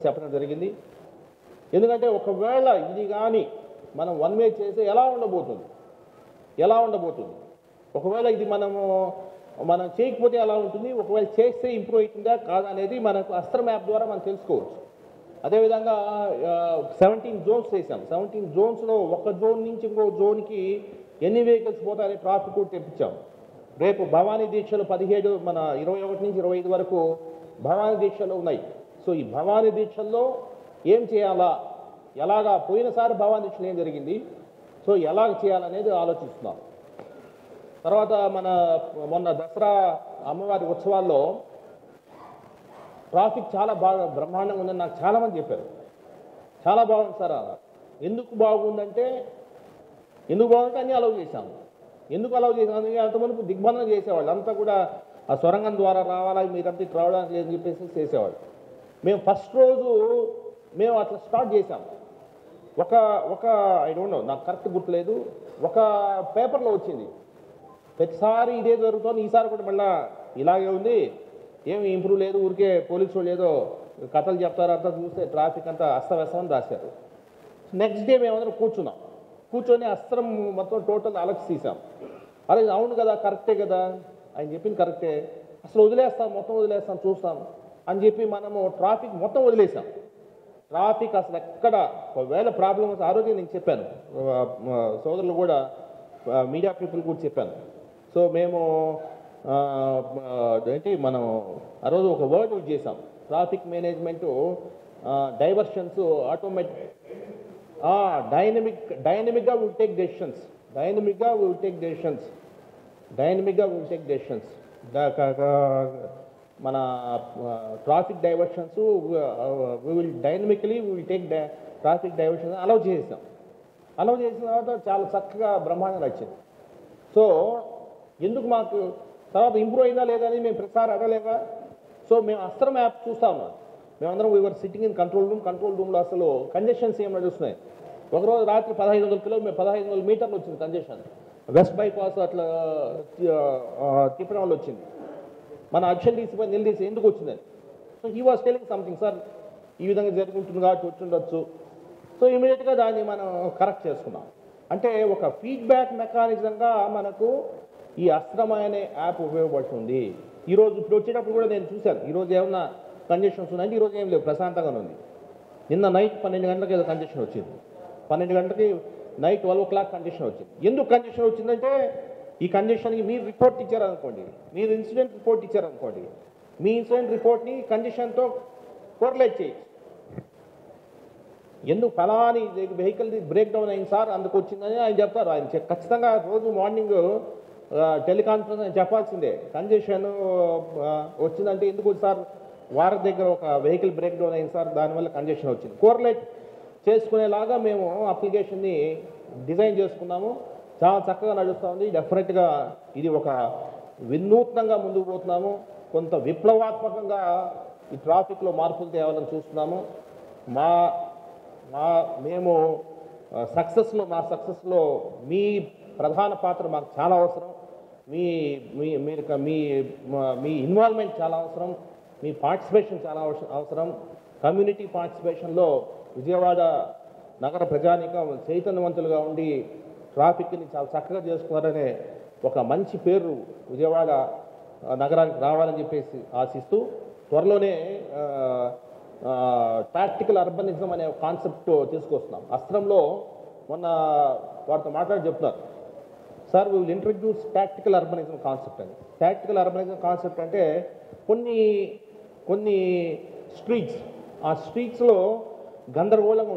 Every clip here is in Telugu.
చెప్పడం జరిగింది. ఎందుకంటే ఒకవేళ ఇది కానీ మనం వన్ వే చేస్తే ఎలా ఉండబోతుంది ఒకవేళ ఇది మనం చేయకపోతే ఎలా ఉంటుంది, ఒకవేళ చేస్తే ఇంప్రూవ్ అవుతుందా కాదా అనేది మనకు అస్త్రం యాప్ ద్వారా మనం తెలుసుకోవచ్చు. అదేవిధంగా 17 జోన్స్ చేశాం. 17 జోన్స్లో ఒక జోన్ నుంచి ఇంకో జోన్కి ఎన్ని వెహికల్స్ పోతాయని ట్రాఫిక్ కూడా తెప్పించాం. రేపు భవానీ దీక్షలు 17 మన 21 నుంచి 25 వరకు భవానీ దీక్షలు ఉన్నాయి. సో ఈ భవానీ దీక్షల్లో ఏం చేయాలా, ఎలాగా పోయినసారి భవానీ దీక్షలు ఏం జరిగింది, సో ఎలాగ చేయాలనేది ఆలోచిస్తున్నాం. తర్వాత మొన్న దసరా అమ్మవారి ఉత్సవాల్లో ట్రాఫిక్ చాలా బాగా బ్రహ్మాండంగా ఉందని నాకు చాలామంది చెప్పారు. చాలా బాగుంది సార్. ఎందుకు బాగుందంటే అన్నీ అలౌ చేశాము. ఎందుకు అలౌ చేశాము? అంతమంది దిగ్బంధన చేసేవాళ్ళు అంతా కూడా ఆ సొరంగం ద్వారా రావాలా, మీరంతా ఇటు రావడానికి లేదని చెప్పేసి చేసేవాళ్ళు. మేము ఫస్ట్ రోజు మేము అట్లా స్టార్ట్ చేశాం. ఒక ఐ డోంట్ నో, నాకు కరెక్ట్ గుర్తులేదు, ఒక పేపర్లో వచ్చింది ప్రతిసారి ఇదే జరుగుతుంది, ఈసారి కూడా మళ్ళీ ఇలాగే ఉంది, ఏమి ఇంప్రూవ్ లేదు, ఊరికే పోలీసు వాళ్ళు ఏదో కథలు చెప్తారు, అంతా చూస్తే ట్రాఫిక్ అంతా అస్తవ్యస్తమని రాశారు. నెక్స్ట్ డే మేమందరం కూర్చొని అస్త్రం మొత్తం టోటల్ అలక్స్ తీసాం. అరే అవును కదా, కరెక్టే కదా, ఆయన చెప్పింది కరెక్టే, అసలు మొత్తం వదిలేస్తాం చూస్తాం అని చెప్పి మనము ట్రాఫిక్ మొత్తం వదిలేసాం. ట్రాఫిక్ అసలు ఎక్కడ ఒకవేళ ప్రాబ్లమ్ వస్తే ఆ రోజే నేను చెప్పాను, సోదరులు కూడా మీడియా పీపుల్ కూడా చెప్పాను. సో మేము మనం ఆ రోజు ఒక వర్డ్ యూజ్ చేసాం, ట్రాఫిక్ మేనేజ్మెంటు డైవర్షన్స్ ఆటోమేటిక్ డైనమిక్గా విల్ టేక్ డెసిషన్స్ మన traffic diversions will take traffic diversions allow చేసిన తర్వాత చాలా చక్కగా బ్రహ్మాండంగా వచ్చింది. సో ఎందుకు మాకు తర్వాత ఇంప్రూవ్ అయిందా లేదా అని మేము ప్రతిసారి అడగలేక, సో మేము అస్త్రం యాప్ చూస్తా ఉన్నాం. మేమందరం వీఆర్ సిట్టింగ్ ఇన్ కంట్రోల్ రూమ్లో అసలు కంజెషన్స్ ఏం నడుస్తున్నాయి. ఒకరోజు రాత్రి 1500 మీటర్లు వచ్చింది కంజెషన్, వెస్ట్ బైపాస్ అట్లా తిప్పడం వల్ల వచ్చింది. మన అడిషన్ డీసీ పై నిలదీసి ఎందుకు వచ్చిందని. So he was telling something, sir ఈ విధంగా జరుగుతుంది కాబట్టి వచ్చిండొచ్చు. సో ఇమీడియట్గా దాన్ని మనం కరెక్ట్ చేసుకున్నాం. అంటే ఒక ఫీడ్బ్యాక్ మెకానిజంగా మనకు ఈ అస్త్రం అనే యాప్ ఉపయోగపడుతుంది. ఈరోజు ఇప్పుడు వచ్చేటప్పుడు కూడా నేను చూశాను, ఈరోజు ఏమన్నా కంజెషన్స్ ఉన్నాయంటే ఈరోజు ఏం లేవు, ప్రశాంతంగానే ఉంది. నిన్న నైట్ 12 గంటలకు ఏదో కంజెషన్ వచ్చింది, 12 గంటలకి నైట్ 12 o'clock కంజెషన్ వచ్చింది. ఎందుకు కంజెషన్ వచ్చిందంటే ఈ కంజెషన్కి మీరు రిపోర్ట్ ఇచ్చారనుకోండి, మీరు ఇన్సిడెంట్ రిపోర్ట్ ఇచ్చారనుకోండి, మీ ఇన్సిడెంట్ రిపోర్ట్ని కంజెషన్తో కోరిలేట్ చేయొచ్చు. ఎందుకు ఫలాని వెహికల్ది బ్రేక్ డౌన్ అయింది సార్ అందుకు వచ్చిందని ఆయన చెప్తారు. ఆయన ఖచ్చితంగా రోజు మార్నింగ్ టెలికాన్ఫరెన్స్ ఆయన చెప్పాల్సిందే, కంజెషన్ వచ్చిందంటే ఎందుకు సార్ వారి దగ్గర ఒక వెహికల్ బ్రేక్ డౌన్ అయింది సార్, దానివల్ల కంజెషన్ వచ్చింది. కోరిలేట్ చేసుకునేలాగా మేము అప్లికేషన్ని డిజైన్ చేసుకున్నాము. చాలా చక్కగా నడుస్తూ ఉంది. డెఫినెట్గా ఇది ఒక వినూత్నంగా ముందుకు పోతున్నాము. కొంత విప్లవాత్మకంగా ఈ ట్రాఫిక్లో మార్పులు తేవాలని చూస్తున్నాము. మేము మా సక్సెస్లో మీ ప్రధాన పాత్ర మాకు చాలా అవసరం. మీ ఇన్వాల్వ్మెంట్ చాలా అవసరం, మీ పార్టిసిపేషన్ చాలా అవసరం. కమ్యూనిటీ పార్టిసిపేషన్లో విజయవాడ నగర ప్రజానీకం చైతన్యవంతులుగా ఉండి ట్రాఫిక్ని చాలా చక్కగా చేసుకున్నారనే ఒక మంచి పేరు విజయవాడ నగరానికి రావాలని చెప్పేసి ఆశిస్తూ త్వరలోనే టాక్టికల్ అర్బనిజం అనే కాన్సెప్ట్ తీసుకొస్తున్నాం. అస్త్రంలో మొన్న వారితో చెప్తున్నారు, sir we will introduce tactical urbanism concept అని. టాక్టికల్ అర్బనిజం కాన్సెప్ట్ అంటే కొన్ని స్ట్రీట్స్, ఆ స్ట్రీట్స్లో గందరగోళంగా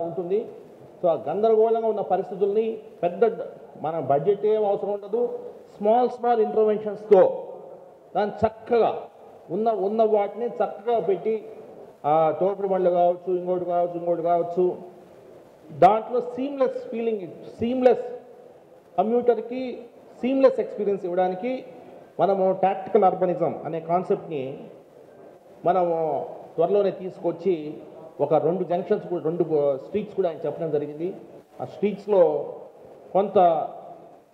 ఉంటుంది. సో ఆ గందరగోళంగా ఉన్న పరిస్థితుల్ని మన బడ్జెట్ ఏం అవసరం ఉండదు, స్మాల్ ఇంటర్వెన్షన్స్తో దాన్ని చక్కగా ఉన్న వాటిని చక్కగా పెట్టి, ఆ తోపుడు బండ్లు కావచ్చు, ఇంకోటి కావచ్చు, దాంట్లో సీమ్లెస్ కమ్యూటర్కి సీమ్లెస్ ఎక్స్పీరియన్స్ ఇవ్వడానికి మనము టాక్టికల్ అర్బనిజం అనే కాన్సెప్ట్ని మనము త్వరలోనే తీసుకొచ్చి ఒక 2 జంక్షన్స్ కూడా 2 స్ట్రీట్స్ కూడా ఆయన చెప్పడం జరిగింది. ఆ స్ట్రీట్స్లో కొంత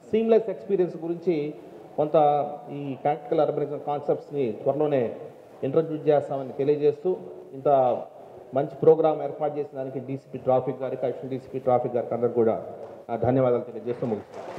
సీమ్లెస్ ఎక్స్పీరియన్స్ గురించి కొంత ఈ టాక్టికల్ అర్బనిజం కాన్సెప్ట్స్ని త్వరలోనే ఇంట్రడ్యూస్ చేస్తామని తెలియజేస్తూ ఇంత మంచి ప్రోగ్రాం ఏర్పాటు చేసిన దానికి డీసీపీ ట్రాఫిక్ గారికి, అడిషనల్ డీసీపీ ట్రాఫిక్ గారికి అందరికీ కూడా ధన్యవాదాలు తెలియజేస్తూ ముగిస్తాను.